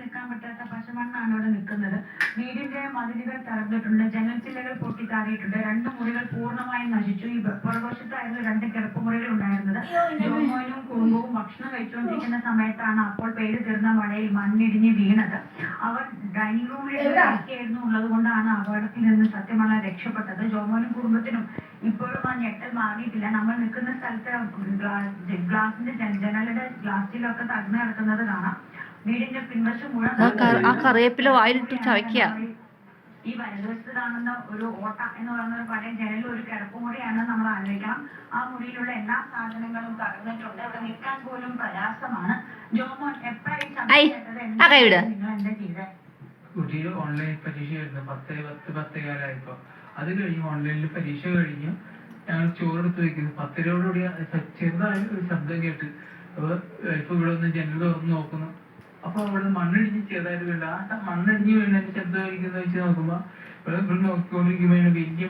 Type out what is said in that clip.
നിൽക്കാൻ പറ്റാത്ത പശമണ്ണാണ് ഇവിടെ നിൽക്കുന്നത്. വീടിന്റെ മതിലുകൾ തകർന്നിട്ടുണ്ട്, ജനൽ ചില്ലകൾ പൊട്ടിത്താറിയിട്ടുണ്ട്, 2 മുറികൾ പൂർണ്ണമായും നശിച്ചു. ഈ പുറകുവശത്തായിരുന്നു 2 കിടപ്പുമുറികൾ ഉണ്ടായിരുന്നത്. ജോമോനും കുടുംബവും ഭക്ഷണം കഴിച്ചുകൊണ്ടിരിക്കുന്ന സമയത്താണ് അപ്പോൾ പെയ്തു തീർന്ന മഴയിൽ മണ്ണിടിഞ്ഞ് വീണത്. അവർ ഡൈനിങ് റൂമിൽ ആയിരുന്നു ഉള്ളത് കൊണ്ടാണ് അപകടത്തിൽ നിന്ന് സത്യമാണ് രക്ഷപ്പെട്ടത്. ജോമോനും കുടുംബത്തിനും ഇപ്പോഴും ആ ഞെട്ടൽ മാറിയിട്ടില്ല. നമ്മൾ നിൽക്കുന്ന സ്ഥലത്ത് ഗ്ലാസിന്റെ ജനലുടെ ഗ്ലാസ്സിലൊക്കെ തകർന്നു കിടക്കുന്നത് കാണാം. വീടിന്റെ പിൻവശം മുഴുവൻ കറിവേപ്പില വായിലിട്ട് ചവയ്ക്കുക. ഈ വലതുവശത്ത് കാണുന്ന ഒരു ഓട്ട എന്ന് പറയുന്ന ഒരു പഴയ ജനലിൽ ഒരു കിടപ്പുമുറിയാണ് നമ്മൾ ആലോചിക്കണം. ആ മുറിയിലുള്ള എല്ലാ സാധനങ്ങളും തകർന്നിട്ടുണ്ട്. അവിടെ നിൽക്കാൻ പോലും പ്രയാസമാണ്. ജോമോൻ എപ്പോഴായി നിങ്ങൾ എന്താ ചെയ്തേ? കുട്ടിയിൽ ഓൺലൈൻ പരീക്ഷ ആയിരുന്നു. 10 അത് കഴിഞ്ഞ് ഓൺലൈനിൽ പരീക്ഷ കഴിഞ്ഞു ഞങ്ങൾ ചോറെടുത്ത് വെക്കുന്നു. 10:00 ചെറുതായ ഒരു ശബ്ദം കേട്ട് ഇപ്പൊ ഇവിടെ ഒന്ന് ജനൽ തുറന്ന് നോക്കുന്നു. അപ്പൊ അവിടെ മണ്ണിടിഞ്ഞ് ചെറുതായിട്ട് വീണ്ട. ആ മണ്ണിടിഞ്ഞ് വീണ ശബ്ദം കഴിക്കുന്ന വെച്ച് നോക്കുമ്പോ ഇവിടെ നോക്കിക്കൊണ്ടിരിക്കുമ്പോ വലിയ